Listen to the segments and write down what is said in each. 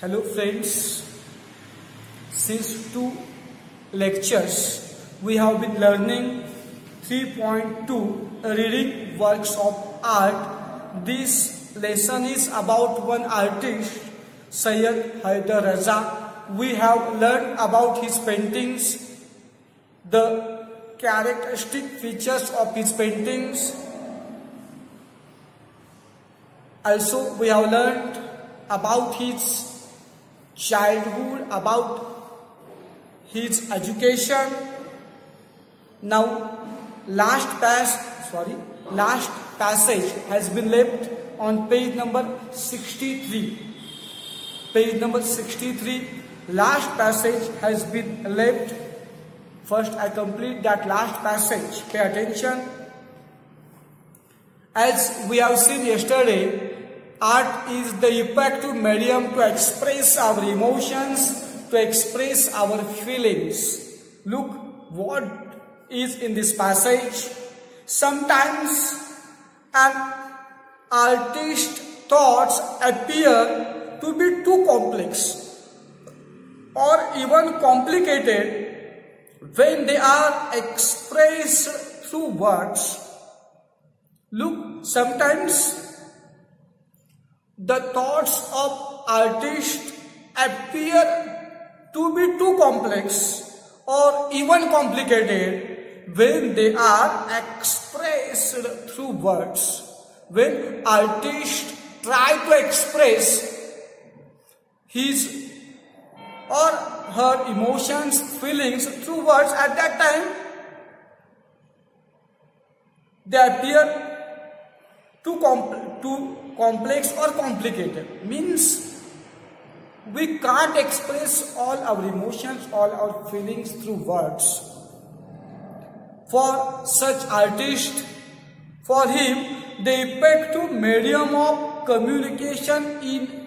Hello friends, since two lectures we have been learning 3.2 reading works of art. This lesson is about one artist, Syed Haider Raza. We have learned about his paintings, the characteristic features of his paintings. Also we have learned about his childhood, about his education. Now last passage has been left on page number 63. Page number 63, last passage has been left. First I complete that last passage. Pay attention. As we have seen yesterday, art is the effective medium to express our emotions, to express our feelings. Look what is in this passage. Sometimes an artist's thoughts appear to be too complex or even complicated when they are expressed through words. Look, sometimes the thoughts of artists appear to be too complex or even complicated when they are expressed through words. When artists try to express his or her emotions, feelings through words, at that time they appear too complex or complicated. Means we can't express all our emotions, all our feelings through words. For such artist, for him, the effective medium of communication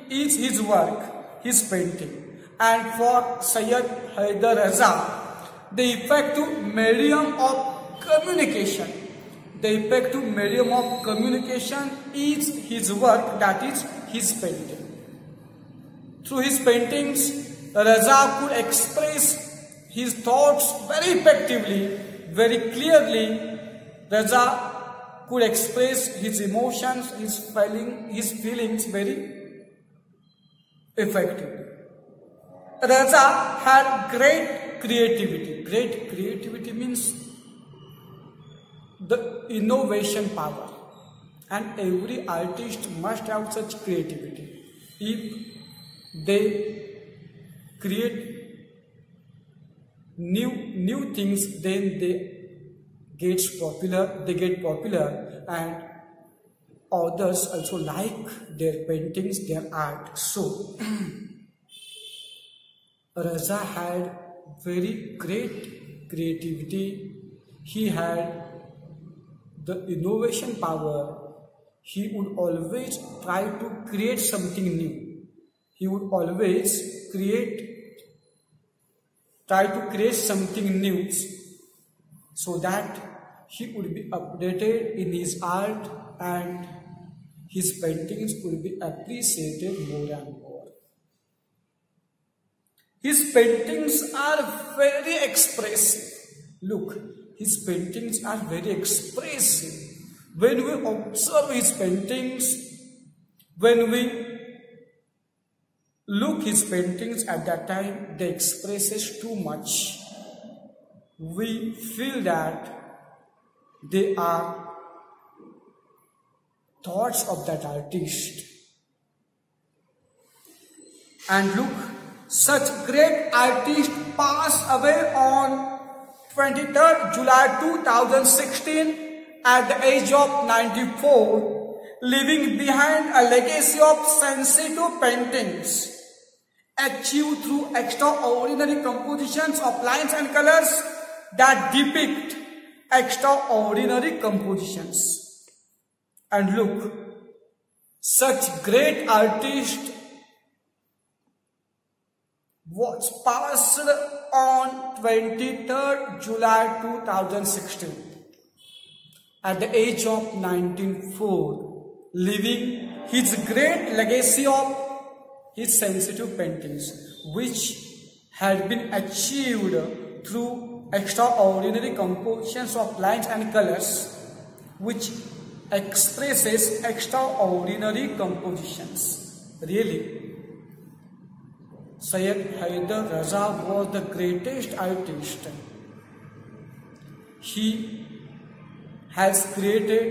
is his work, his painting. And for Syed Haider Raza, the effective medium of communication, is his work, that is his painting. Through his paintings, Raza could express his thoughts very effectively, very clearly. Raza could express his emotions, his feelings very effectively. Raza had great creativity. Great creativity means the innovation power, and every artist must have such creativity. If they create new things, then they get popular, and others also like their paintings, their art. So Raza had very great creativity. He had the innovation power. He would always try to create something new. He would always try to create something new, so that he would be updated in his art and his paintings would be appreciated more and more. His paintings are very expressive. Look, his paintings are very expressive. When we observe his paintings, when we look his paintings, at that time they expresses too much. We feel that they are thoughts of that artist. And look, such great artists passed away on 23rd July 2016 at the age of 94, leaving behind a legacy of sensitive paintings achieved through extraordinary compositions of lines and colors that depict extraordinary compositions. And look, such great artist was passed on 23rd July 2016 at the age of 94, leaving his great legacy of his sensitive paintings, which had been achieved through extraordinary compositions of lines and colors, which expresses extraordinary compositions. Really, Syed Haider Raza was the greatest artist. He has created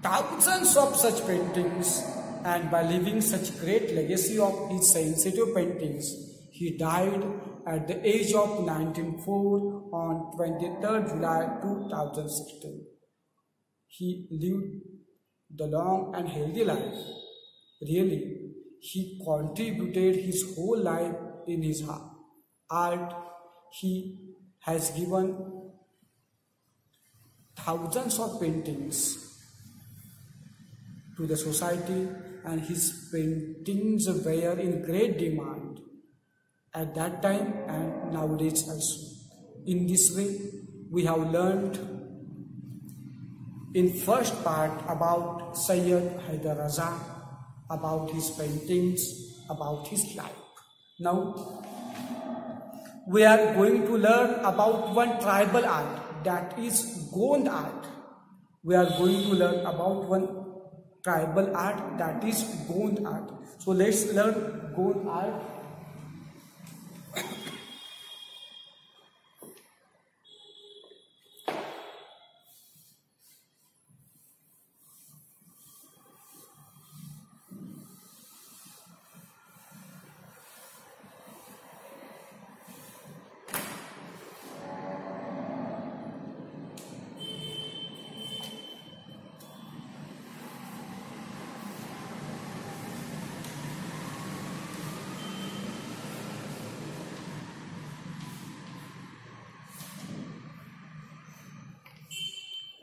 thousands of such paintings, and by leaving such great legacy of his sensitive paintings, he died at the age of 94 on 23rd July 2016. He lived the long and healthy life. Really, he contributed his whole life in his art. He has given thousands of paintings to the society, and his paintings were in great demand at that time and nowadays also. In this way, we have learned in first part about Syed Haider Raza, about his paintings, about his life. Now, we are going to learn about one tribal art, that is Gond art. We are going to learn about one tribal art, that is Gond art. So let's learn Gond art.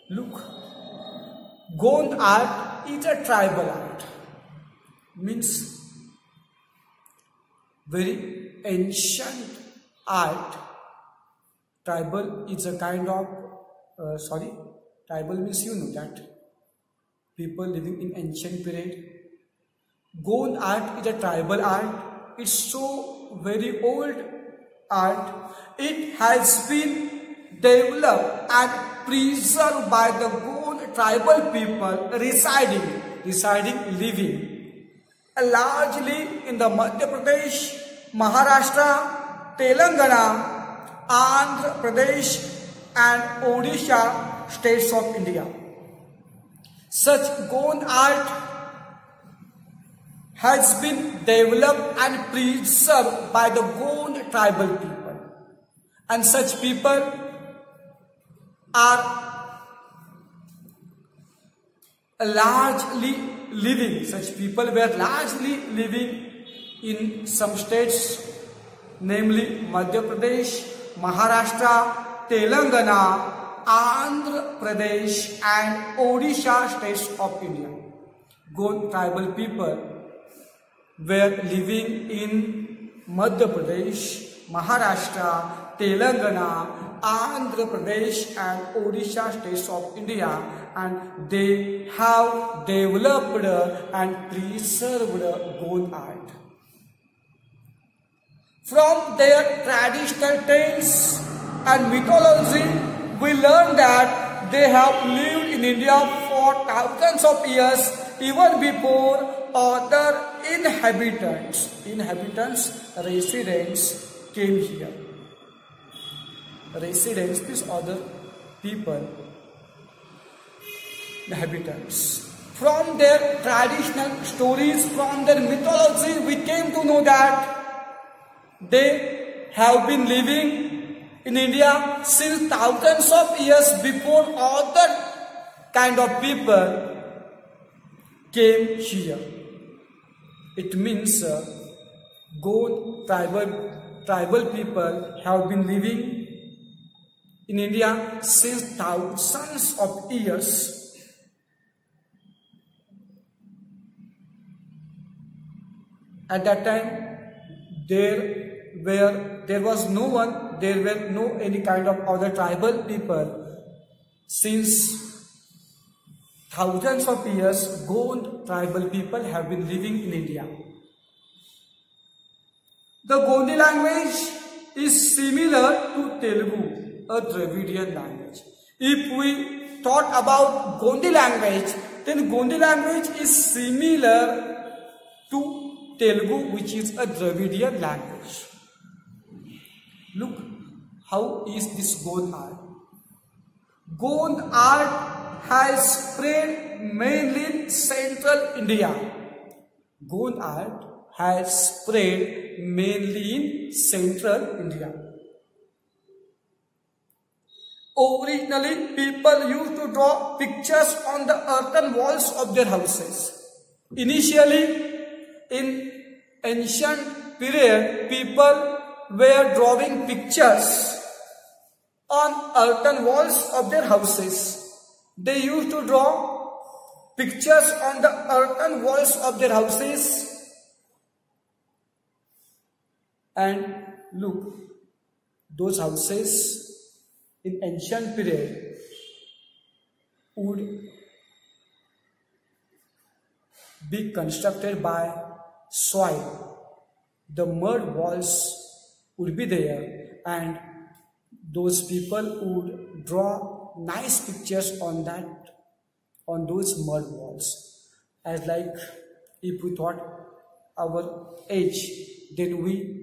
Look, Gond art is a tribal art, means very ancient art. Tribal is a kind of, tribal means you know that, people living in ancient period. Gond art is a tribal art. It's so very old art. It has been developed and preserved by the Gond tribal people living largely in the Madhya Pradesh, Maharashtra, Telangana, Andhra Pradesh and Odisha states of India. Such Gond art has been developed and preserved by the Gond tribal people, and such people are largely living, such people were largely living in some states, namely Madhya Pradesh, Maharashtra, Telangana, Andhra Pradesh and Odisha states of India. Gond tribal people were living in Madhya Pradesh, Maharashtra, Telangana, Andhra Pradesh and Odisha states of India, and they have developed and preserved Gond art. From their traditional tales and mythology, we learn that they have lived in India for thousands of years, even before other residents came here. Residents means other people, inhabitants. From their traditional stories, from their mythology, we came to know that they have been living in India since thousands of years before other kind of people came here. It means Gond tribal people have been living in India since thousands of years. At that time, there were no any kind of other tribal people. Since thousands of years, Gond tribal people have been living in India. The Gondi language is similar to Telugu, a Dravidian language. If we thought about Gondi language, then Gondi language is similar to Telugu, which is a Dravidian language. Look, how is this Gond art? Gond art has spread mainly in central India. Gond art has spread mainly in central India. Originally, people used to draw pictures on the earthen walls of their houses. Initially, in ancient period, people were drawing pictures on earthen walls of their houses. They used to draw pictures on the earthen walls of their houses. And look, those houses in ancient period would be constructed by soil. The mud walls would be there, and those people would draw nice pictures on those mud walls. As like, if we thought our age, then we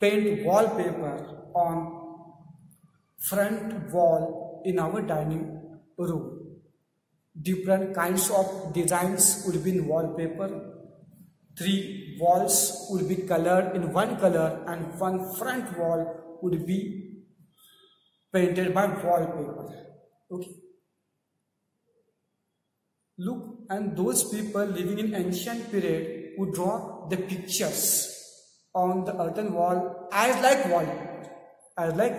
paint wallpaper on front wall in our dining room. Different kinds of designs would be in wallpaper. 3 walls would be colored in one color, and one front wall would be painted by wallpaper. Okay. Look, and those people living in ancient period would draw the pictures on the earthen wall as like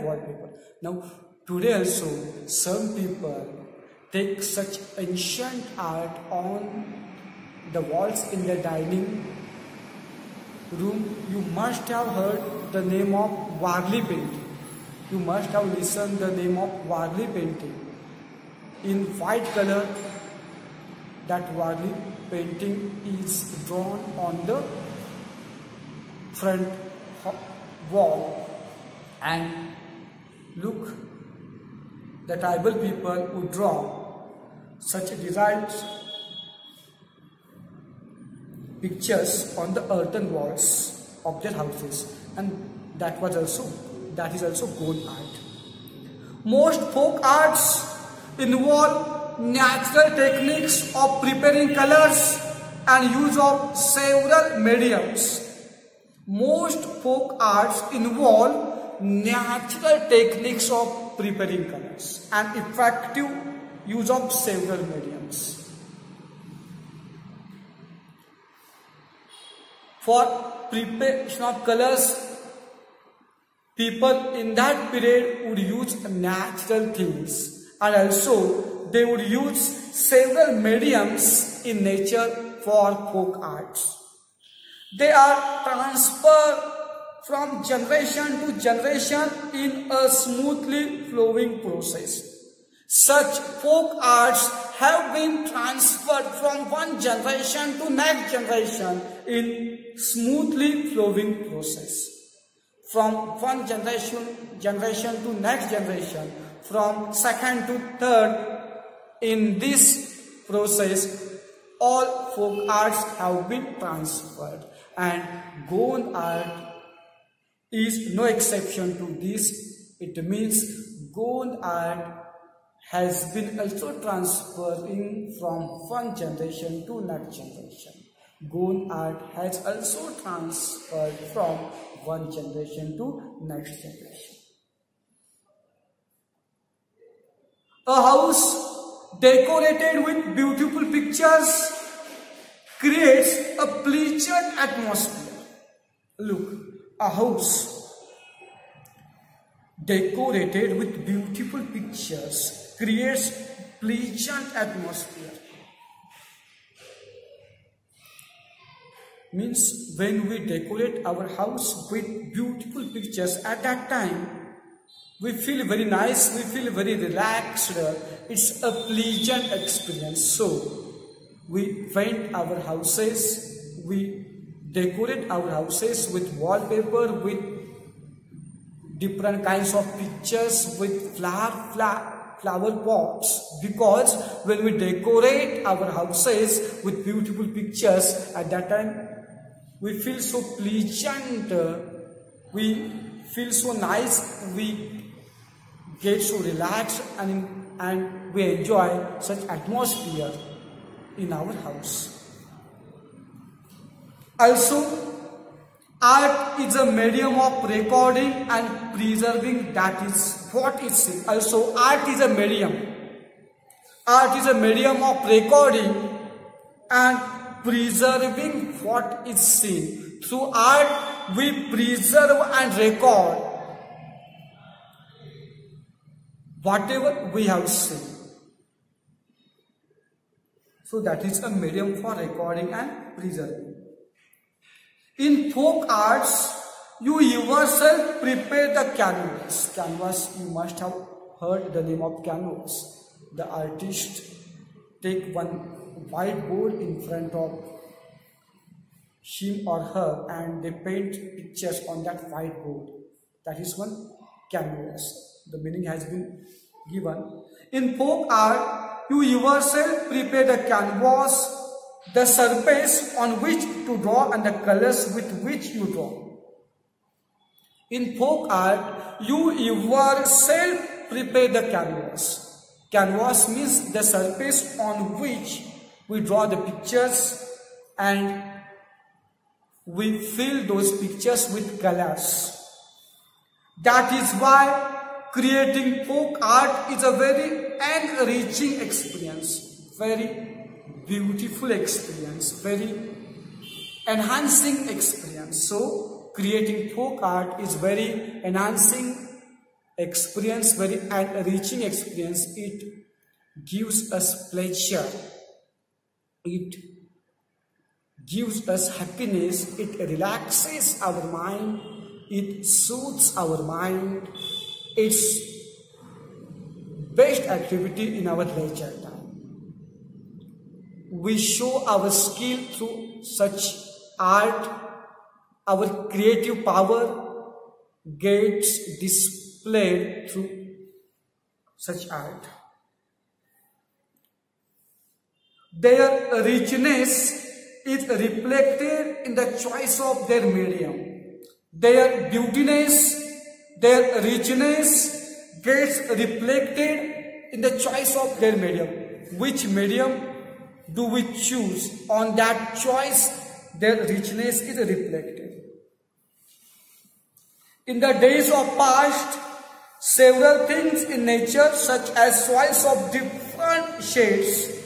wallpaper. Now, today also, some people take such ancient art on the walls in the dining room. You must have heard the name of Warli painting. You must have listened the name of Warli painting. In white color, that Warli painting is drawn on the front wall. And look, the tribal people would draw such designs, pictures on the earthen walls of their houses, and that is also Gond art. Most folk arts involve natural techniques of preparing colors and use of several mediums. Most folk arts involve natural techniques of preparing colors and effective use of several mediums. For preparation of colors, people in that period would use natural things, and also they would use several mediums in nature for folk arts. They are transferred from generation to generation in a smoothly flowing process. Such folk arts have been transferred from one generation to next generation in smoothly flowing process. From one generation to next generation, from second to third, in this process, all folk arts have been transferred, and Gond art is no exception to this. It means Gond art has been also transferring from one generation to next generation. Gond art has also transferred from one generation to next generation. A house decorated with beautiful pictures creates a pleasant atmosphere. Look, a house decorated with beautiful pictures creates pleasant atmosphere. Means when we decorate our house with beautiful pictures, at that time we feel very nice, we feel very relaxed. It's a pleasant experience. So we paint our houses, we decorate our houses with wallpaper, with different kinds of pictures, with flower pots, because when we decorate our houses with beautiful pictures, at that time we feel so pleasant, we feel so nice, we get so relaxed, and we enjoy such atmosphere in our house. Also, art is a medium of recording and preserving, that is what is seen. Also, art is a medium. Art is a medium of recording and preserving what is seen. Through art, we preserve and record whatever we have seen. So that is a medium for recording and preserving. In folk arts, you yourself prepare the canvas. Canvas, you must have heard the name of canvas. The artist take one whiteboard in front of him or her and they paint pictures on that whiteboard. That is one canvas. The meaning has been given. In folk art, you yourself prepare the canvas, the surface on which to draw and the colors with which you draw. In folk art, you yourself prepare the canvas. Canvas means the surface on which we draw the pictures and we fill those pictures with colors. That is why creating folk art is a very enriching experience, very beautiful experience, very enhancing experience. So creating folk art is very enhancing experience, very enriching experience. It gives us pleasure, it gives us happiness, it relaxes our mind, it soothes our mind. It's best activity in our leisure time. We show our skill through such art. Our creative power gets displayed through such art. Their richness is reflected in the choice of their medium. Their beautiness, their richness gets reflected in the choice of their medium. Which medium do we choose? On that choice, their richness is reflected. In the days of past, several things in nature such as soils of different shades,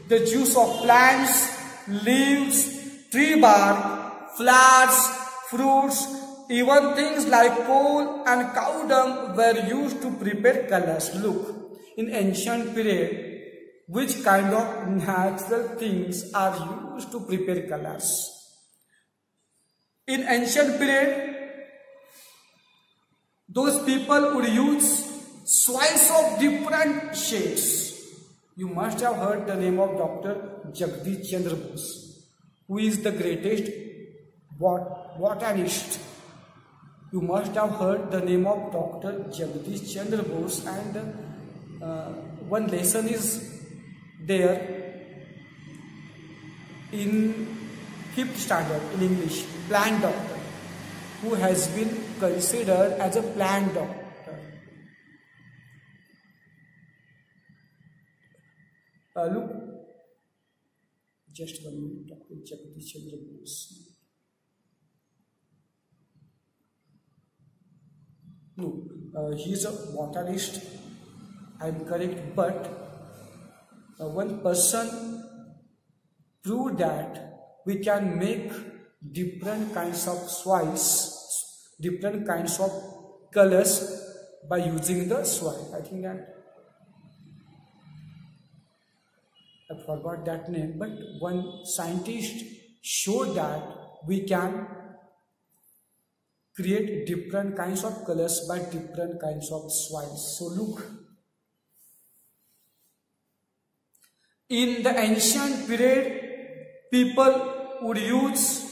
the juice of plants, leaves, tree bark, flowers, fruits, even things like coal and cow dung were used to prepare colors. Look, in ancient period, which kind of natural things are used to prepare colors? In ancient period, those people would use soils of different shades. You must have heard the name of Dr. Jagdish Chandra Bose, who is the greatest botanist. You must have heard the name of Dr. Jagdish Chandra Bose, and one lesson is there in 5th standard in English, plant doctor, who has been considered as a plant doctor. Look, just 1 minute, Dr. Jagdish Chandra Bose. No, he is a botanist, I am correct, but one person proved that we can make different kinds of soils, different kinds of colors by using the soil. I think that I forgot that name, but one scientist showed that we can create different kinds of colors by different kinds of soils. So look, in the ancient period, people would use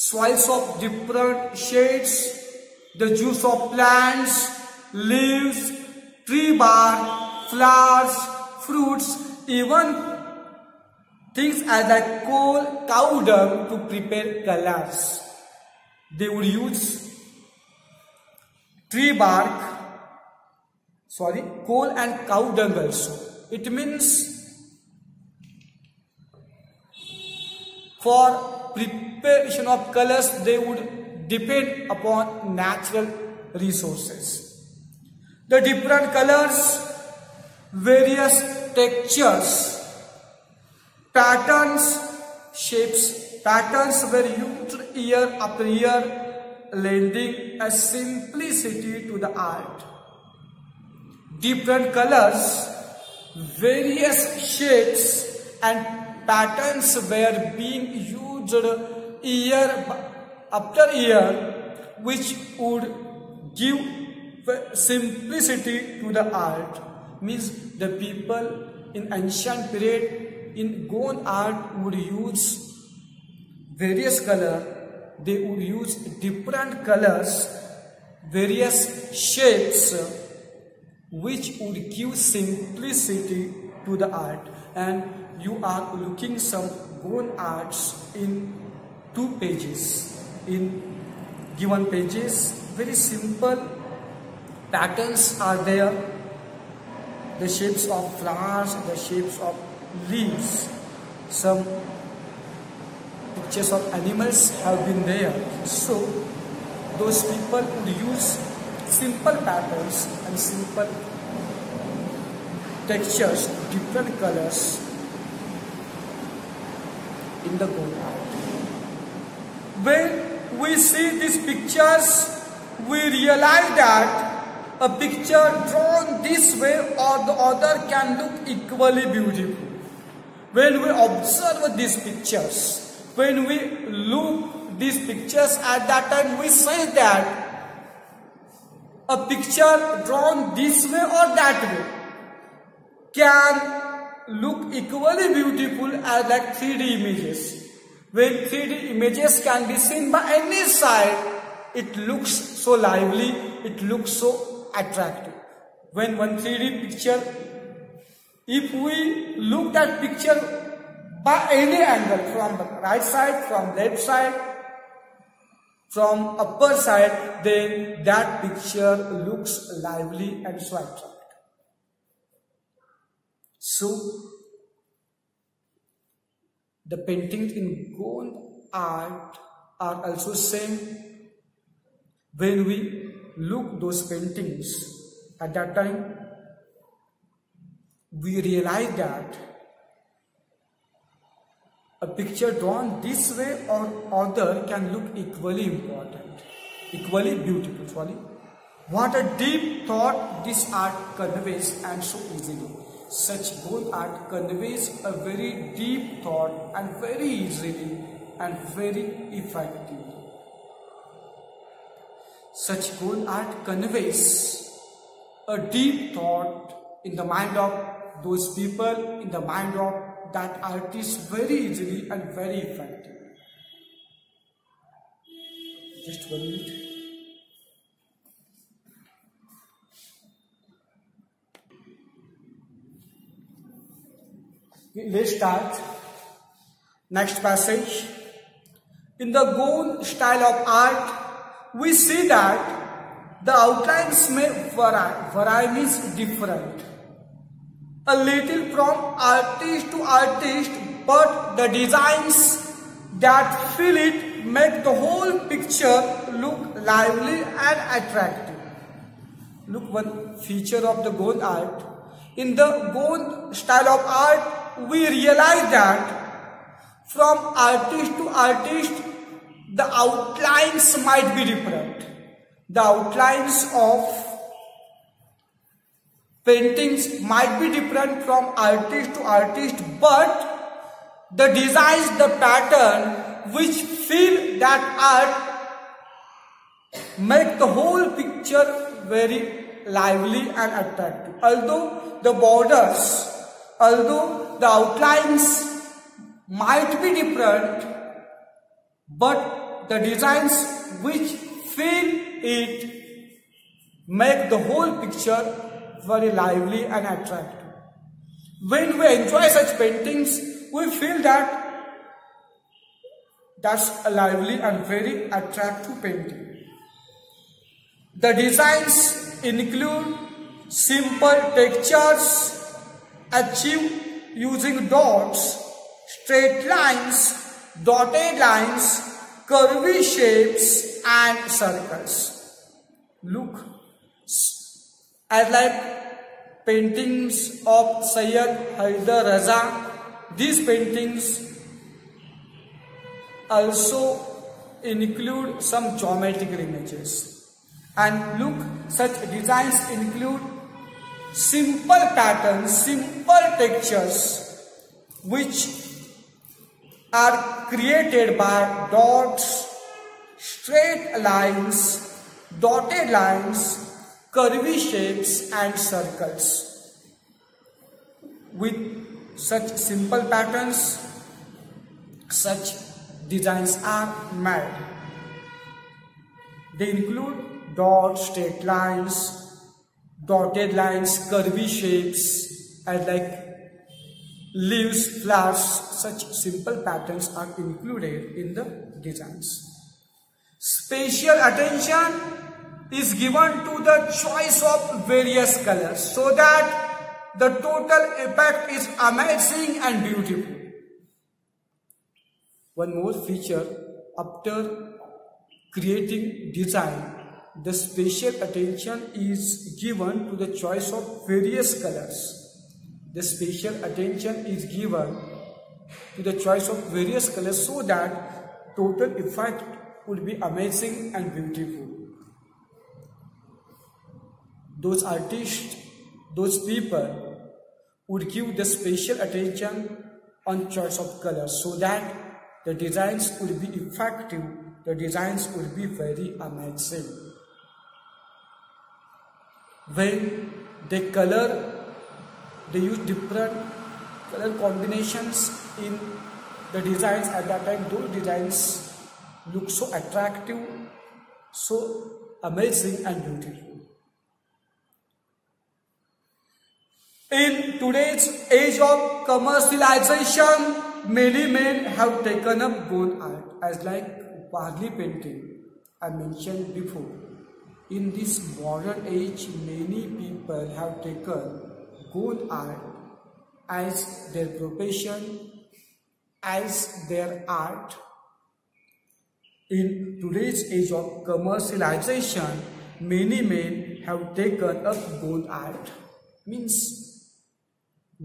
soils of different shades, the juice of plants, leaves, tree bark, flowers, fruits, even things as like coal, cow dung to prepare colors. They would use coal and cow dung also. It means for preparation of colors they would depend upon natural resources. The different colors, various textures, patterns, shapes, patterns were used year after year, lending a simplicity to the art. Different colors, various shapes and patterns were being used year after year, which would give simplicity to the art. Means the people in ancient period in Goan art would use various color. They would use different colors, various shapes, which would give simplicity to the art. And you are looking some Goan arts in 2 pages. In given pages, very simple patterns are there. The shapes of flowers, the shapes of leaves, some pictures of animals have been there. So those people would use simple patterns and simple textures, different colors in the Goan art. When we see these pictures, we realize that a picture drawn this way or the other can look equally beautiful. When we observe these pictures, when we look these pictures at that time, we say that a picture drawn this way or that way can look equally beautiful as like 3D images. When 3D images can be seen by any side, it looks so lively, it looks so attractive. When one 3D picture, if we look at picture by any angle, from the right side, from left side, from upper side, then that picture looks lively and so attractive. So the paintings in Goan art are also same. When we look those paintings at that time, we realize that a picture drawn this way or other can look equally important, equally beautiful. Sorry. What a deep thought this art conveys, and so easily. Such Goan art conveys a very deep thought and very easily and very effectively. Such Goan art conveys a deep thought in the mind of those people, in the mind of that artist very easily and very effectively. Just 1 minute. Let's start. Next passage. In the Goan style of art, we see that the outlines may vary means different. A little from artist to artist, but the designs that fill it make the whole picture look lively and attractive. Look, one feature of the Goan art. In the Goan style of art, we realize that from artist to artist, the outlines might be different. The outlines of paintings might be different from artist to artist, but the designs, the pattern which fill that art make the whole picture very lively and attractive. Although the borders, although the outlines might be different, but the designs which fill it make the whole picture very lively and attractive. When we enjoy such paintings, we feel that that's a lively and very attractive painting. The designs include simple textures achieved using dots, straight lines, dotted lines, curvy shapes and circles. Look, I like paintings of Sayyid Haider Raza. These paintings also include some geometrical images. And look, such designs include simple patterns, simple textures which are created by dots, straight lines, dotted lines, curvy shapes and circles. With such simple patterns, such designs are made. They include dots, straight lines, dotted lines, curvy shapes, and like leaves, flowers. Such simple patterns are included in the designs. Special attention is given to the choice of various colors so that the total effect is amazing and beautiful. One more feature, after creating design, the special attention is given to the choice of various colors. The special attention is given to the choice of various colors so that total effect would be amazing and beautiful. Those artists, those people would give the special attention on choice of colors so that the designs will be effective, the designs will be very amazing. When they color, they use different color combinations in the designs. At that time, those designs look so attractive, so amazing and beautiful. In today's age of commercialization, many men have taken up gold art, as like Warli painting I mentioned before. In this modern age, many people have taken gold art as their profession, as their art. In today's age of commercialization, many men have taken up gold art. Means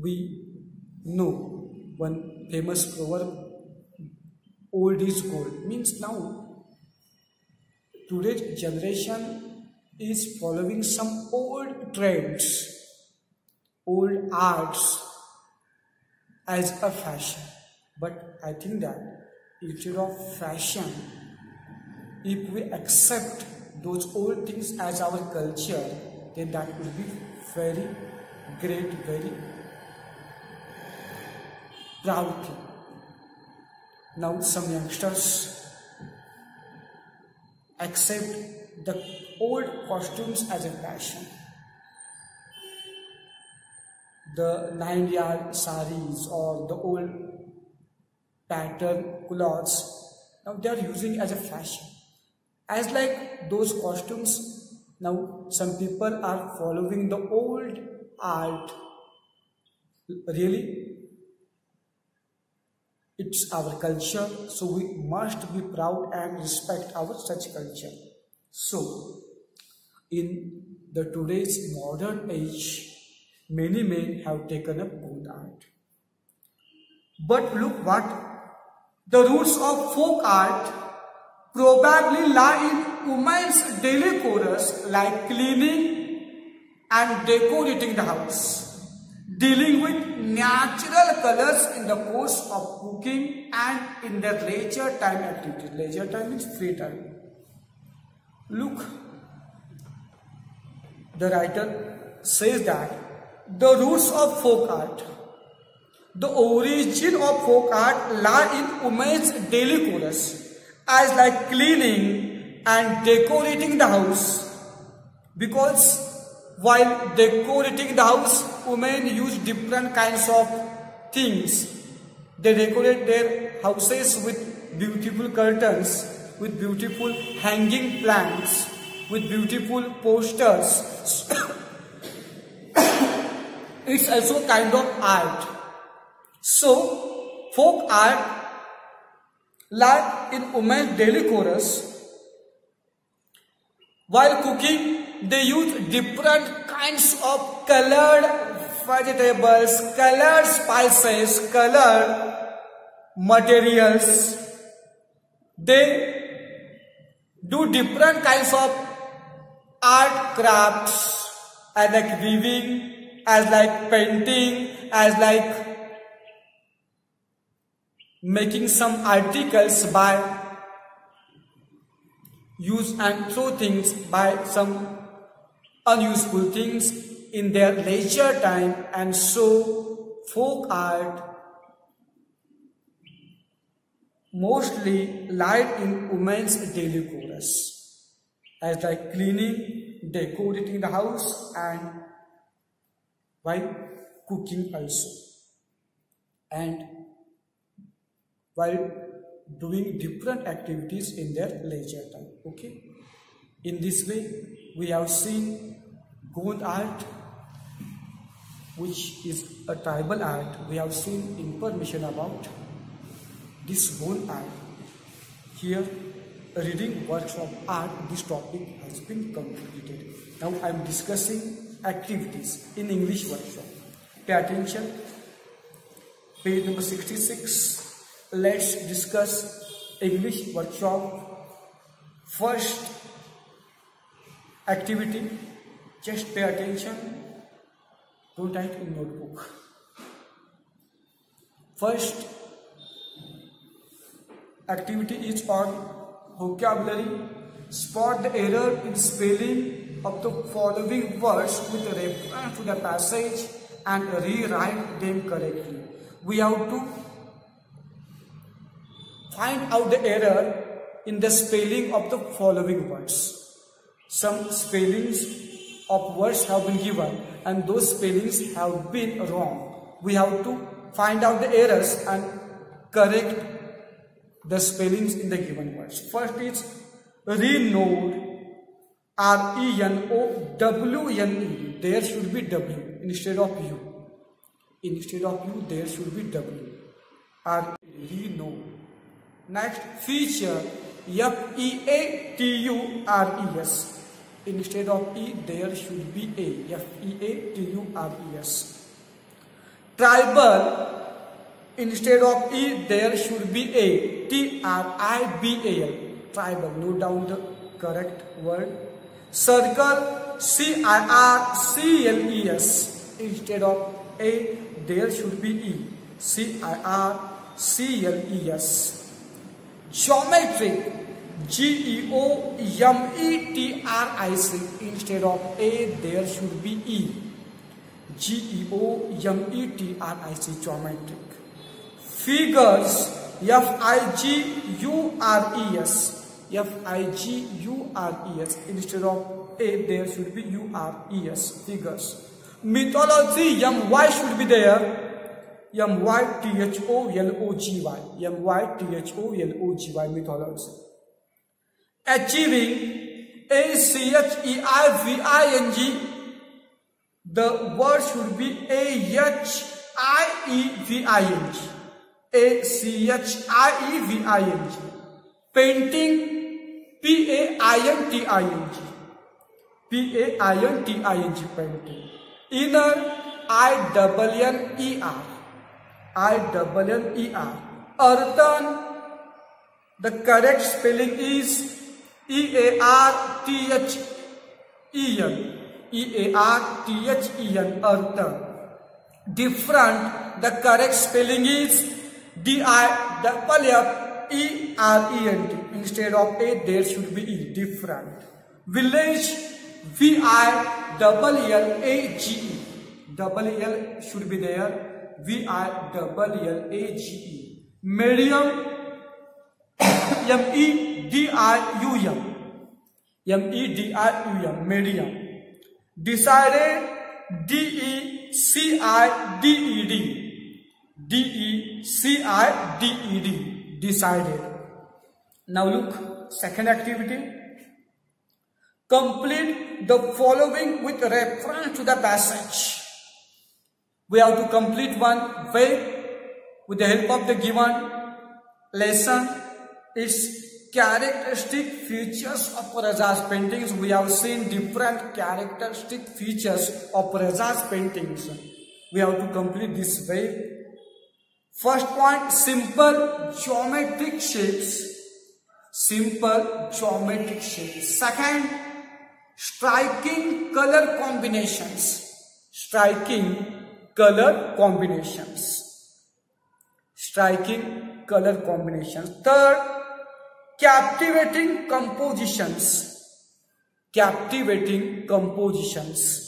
we know one famous proverb, old is gold. Means now today's generation is following some old trends, old arts as a fashion. But I think that instead of fashion, if we accept those old things as our culture, then that will be very great, very proud thing. Now some youngsters accept the old costumes as a fashion. The 9-yard saris or the old pattern clothes, now they are using as a fashion. As like those costumes, now some people are following the old art. Really, it's our culture, so we must be proud and respect our such culture. So, in the today's modern age, many men have taken up gold art. But look what, the roots of folk art probably lie in women's daily chores like cleaning and decorating the house, dealing with natural colors in the course of cooking and in their leisure time activities. Leisure time means free time. Look, the writer says that the roots of folk art, the origin of folk art lie in women's daily chores as like cleaning and decorating the house, because while decorating the house, women use different kinds of things. They decorate their houses with beautiful curtains, with beautiful hanging plants, with beautiful posters. It's also a kind of art. So, folk art, like in women's daily chorus, while cooking, they use different kinds of colored vegetables, colored spices, colored materials. They do different kinds of art crafts, as like weaving, as like painting, as like making some articles by use and throw things, by some unuseful things in their leisure time. And so folk art mostly lied in women's daily chorus, as like cleaning, decorating the house, and while cooking also, and while doing different activities in their leisure time. Okay, in this way we have seen Gond art, which is a tribal art. We have seen information about this Gond art. Here, a reading workshop art, this topic has been completed. Now I am discussing activities in English workshop. Pay attention, page number 66. Let's discuss English workshop. First activity, just pay attention, don't write in notebook. First activity is on vocabulary. Spot the error in spelling of the following words with reference to the passage and rewrite them correctly. We have to find out the error in the spelling of the following words. Some spellings of words have been given and those spellings have been wrong. We have to find out the errors and correct the spellings in the given words. First is renode, R-E-N-O-W-N-E. There should be W instead of U. Instead of U, there should be W. Renode. Next, feature, F-E-A-T-U-R-E-S. Instead of E, there should be A. F-E-A-T-U-R-E-S. Tribal, instead of E, there should be A. T-R-I-B-A-L. Tribal. Note down the correct word. Circle, C-I-R-C-L-E-S. Instead of A, there should be E. C-I-R-C-L-E-S. Geometric, G-E-O-M-E-T-R-I-C. Instead of A, there should be E. G-E-O-M-E-T-R-I-C. Geometric. Figures, F-I-G-U-R-E-S. F-I-G-U-R-E-S. Instead of A, there should be U-R-E-S. Figures. Mythology, M-Y should be there. M-Y-T-H-O-L-O-G-Y. M-Y-T-H-O-L-O-G-Y. Mythology. Achieving, A-C-H-E-I-V-I-N-G. The word should be A-H-I-E-V-I-N-G. A-C-H-I-E-V-I-N-G. Painting, P-A-I-N-T-I-N-G. P-A-I-N-T-I-N-G. Painting. Inner, I-double-N-E-R. I-double-N-E-R. Earthen, the correct spelling is E-A-R-T-H-E-N. E-A-R-T-H-E-N. Earthen. Different, the correct spelling is D-I-F-F-E-R-E-N-T. Instead of A, there should be E. Different. Village, V-I-L-L-A-G-E. Double L should be there. V-I-L-L-A-G-E. Medium, medium, medium. Decided, DECIDED, decided. Now look, second activity. Complete the following with reference to the passage. We have to complete one verb with the help of the given lesson. Its characteristic features of Raja's paintings. We have seen different characteristic features of Raja's paintings. We have to complete this way. First point, simple geometric shapes. Simple geometric shapes. Second, striking color combinations. Striking color combinations. Striking color combinations. Third, captivating compositions. Captivating compositions.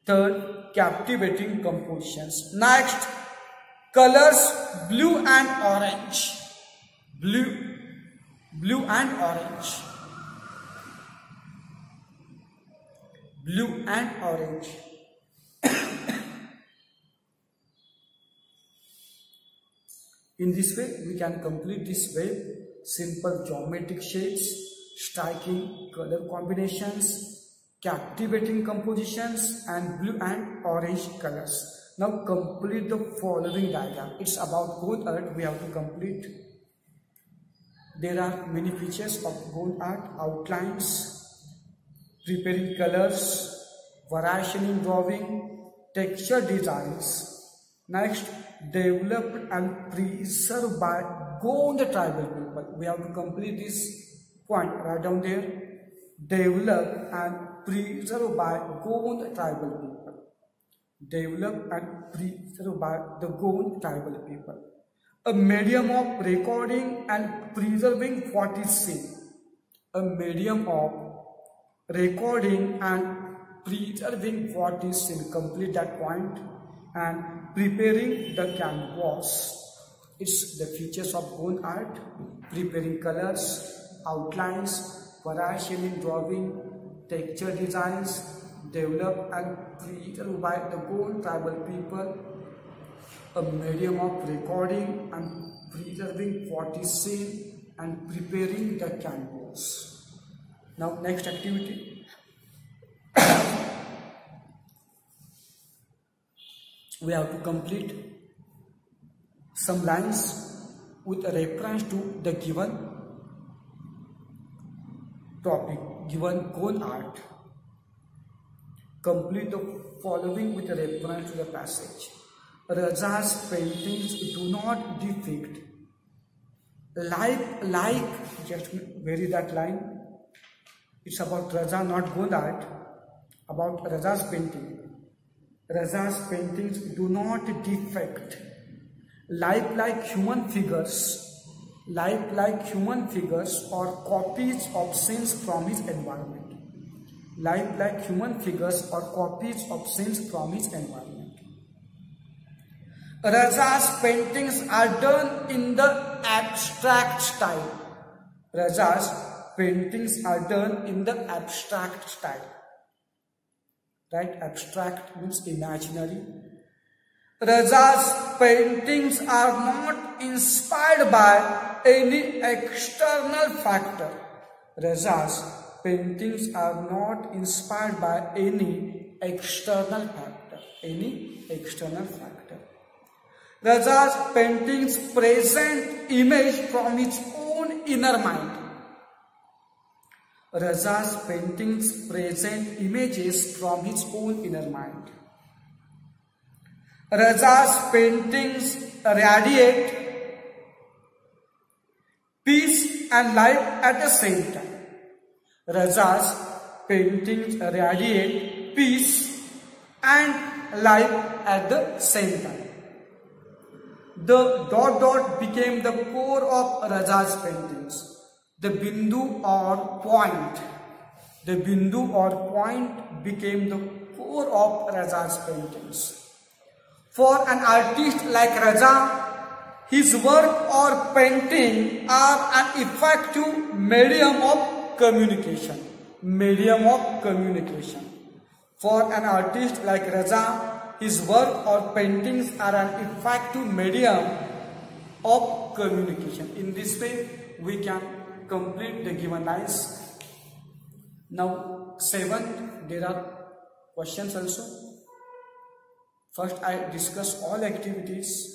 Third, captivating compositions. Next, colors blue and orange. Blue and orange. Blue and orange. In this way, we can complete this way. Simple geometric shapes, striking color combinations, captivating compositions, and blue and orange colors. Now complete the following diagram. It's about gold art. We have to complete. There are many features of gold art: outlines, preparing colors, variation in drawing, texture designs. Next, developed and preserved by Gond tribal people. We have to complete this point. Write down there. Developed and preserved by Gond tribal people. Developed and preserved by the Gond tribal people. A medium of recording and preserving what is seen. A medium of recording and preserving what is seen. Complete that point. And preparing the canvas. It's the features of Gond art: preparing colors, outlines, variation in drawing, texture designs, developed and preserved by the Gond tribal people. A medium of recording and preserving what is seen, and preparing the canvas. Now next activity. We have to complete some lines with a reference to the given topic, given Gond art. Complete the following with a reference to the passage. Raja's paintings do not depict just vary that line. It's about Raja, not Gond art. About Raja's painting. Raja's paintings do not depict lifelike human figures, or copies of scenes from his environment. Lifelike human figures or copies of scenes from his environment. Raja's paintings are done in the abstract style. Raja's paintings are done in the abstract style. Right? Abstract means imaginary. Raja's paintings are not inspired by any external factor. Raja's paintings are not inspired by any external factor. Raja's paintings present image from his own inner mind. Raja's paintings present images from his own inner mind. Raja's paintings radiate peace and life at the same time. Raja's paintings radiate peace and life at the same time. The dot dot became the core of Raja's paintings. The bindu or point became the core of Raja's paintings. For an artist like Raja, his work or painting are an effective medium of communication. Medium of communication. For an artist like Raza, his work or paintings are an effective medium of communication. In this way, we can complete the given lines. Now, 7, there are questions also. First, I discuss all activities.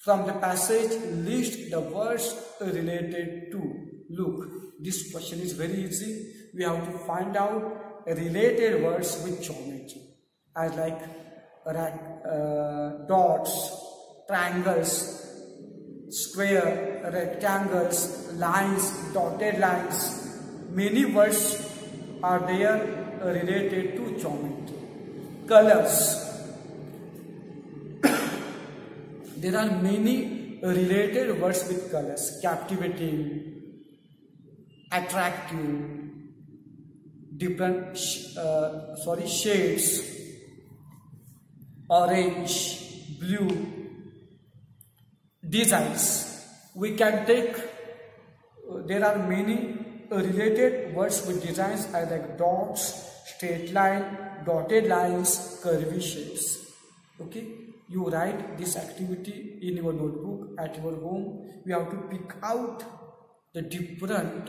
From the passage, list the words related to. Look, this question is very easy. We have to find out related words with geometry. As like dots, triangles, square, rectangles, lines, dotted lines. Many words are there related to geometry. Colors. There are many related words with colors. Captivating, attractive, different shades, orange, blue, designs. We can take, there are many related words with designs as like dots, straight line, dotted lines, curvy shapes. Okay. You write this activity in your notebook at your home. You have to pick out the different,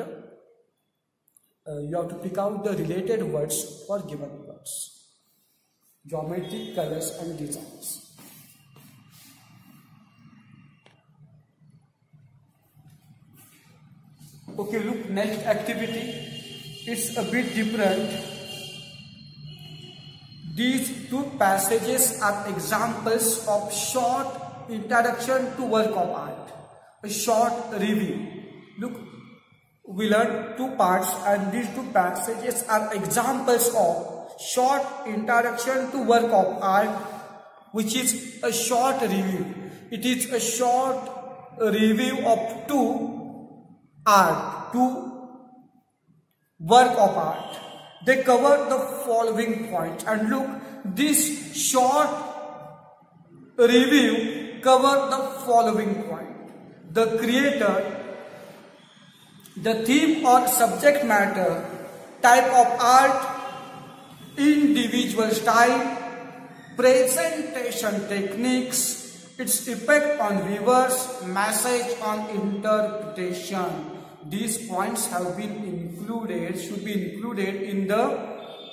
you have to pick out the related words for given words. Geometry, colors and designs. Okay, look, next activity. It's a bit different. These two passages are examples of short introduction to work of art, a short review. Look, we learned two parts and these two passages are examples of short introduction to work of art, which is a short review. It is a short review of two work of art. They cover the following points, and look, this short review cover the following point. The creator, the theme or subject matter, type of art, individual style, presentation techniques, its effect on viewers, message on interpretation. These points have been included, should be included in the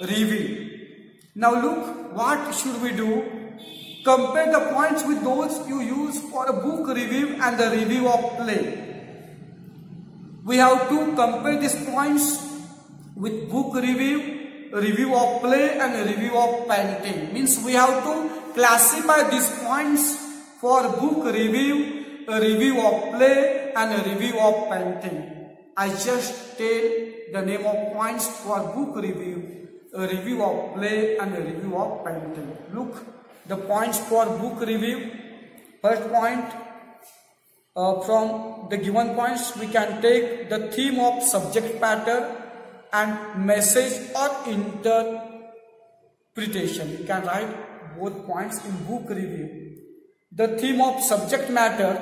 review. Now look, what should we do? Compare the points with those you use for a book review and the review of play. We have to compare these points with book review, review of play and review of painting. Means we have to classify these points for book review, a review of play and a review of painting. I just tell the name of points for book review, a review of play and a review of painting. Look, the points for book review. First point, from the given points we can take the theme of subject matter and message or interpretation. You can write both points in book review. The theme of subject matter,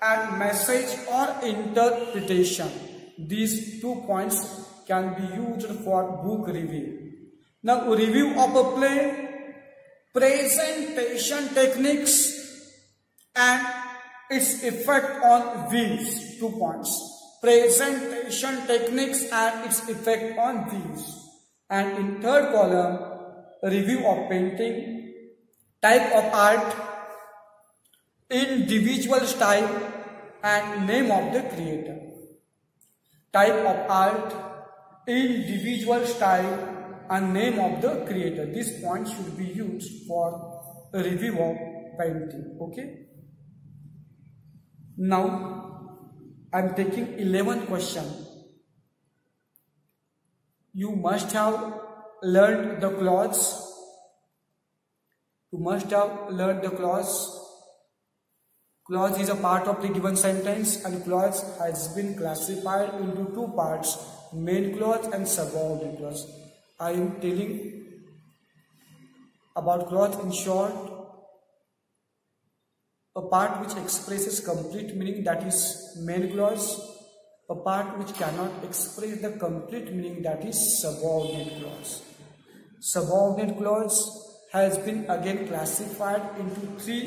and message or interpretation. These 2 points can be used for book review. Now, review of a play, presentation techniques and its effect on views. 2 points. Presentation techniques and its effect on views. And in third column, review of painting, type of art, individual style and name of the creator. Type of art, individual style and name of the creator. These points should be used for a review of painting. Okay. Now I am taking 11 questions. You must have learned the clause. Clause is a part of the given sentence, and clause has been classified into 2 parts, main clause and subordinate clause. I am telling about clause in short. A part which expresses complete meaning, that is main clause. A part which cannot express the complete meaning, that is subordinate clause. Subordinate clause has been again classified into three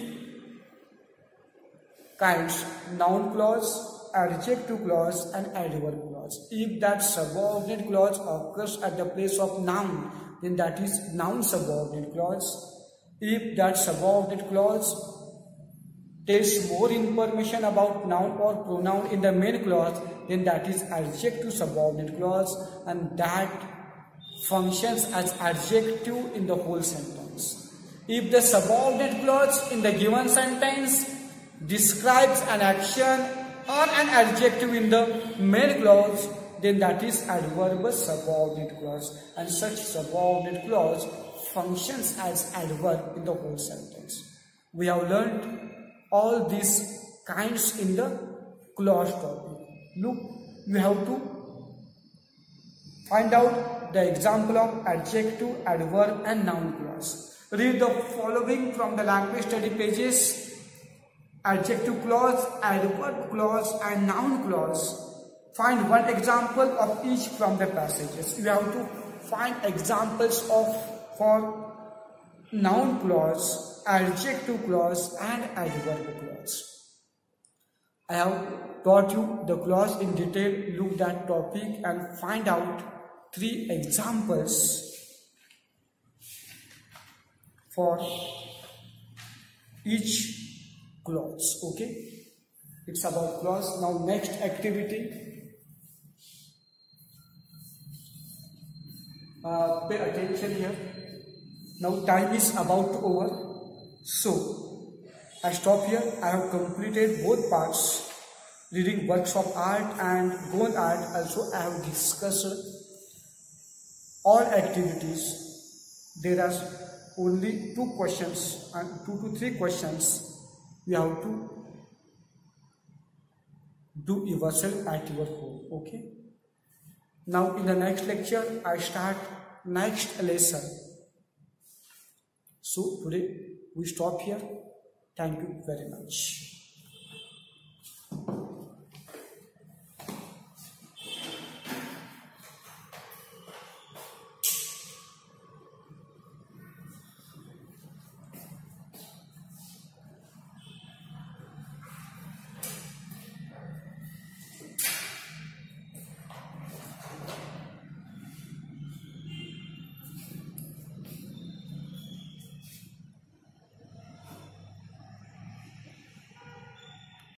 kinds: noun clause, adjective clause and adverb clause. If that subordinate clause occurs at the place of noun, then that is noun subordinate clause. If that subordinate clause tells more information about noun or pronoun in the main clause, then that is adjective subordinate clause, and that functions as adjective in the whole sentence. If the subordinate clause in the given sentence describes an action or an adjective in the main clause, then that is adverb subordinate clause, and such subordinate clause functions as adverb in the whole sentence. We have learned all these kinds in the clause topic. Look, you have to find out the example of adjective, adverb and noun clause. Read the following from the language study pages: adjective clause, adverb clause and noun clause. Find one example of each from the passages. You have to find examples for noun clause, adjective clause and adverb clause. I have taught you the clause in detail. Look that topic and find out three examples for each clause. Okay, it's about clause. Now next activity. Pay attention here. Now time is about to over, so I stop here. I have completed both parts, reading works of art and goal art. Also I have discussed all activities. There are only 2 questions and 2 to 3 questions you have to do yourself at your home. Okay, now in the next lecture I start next lesson. So today we stop here. Thank you very much.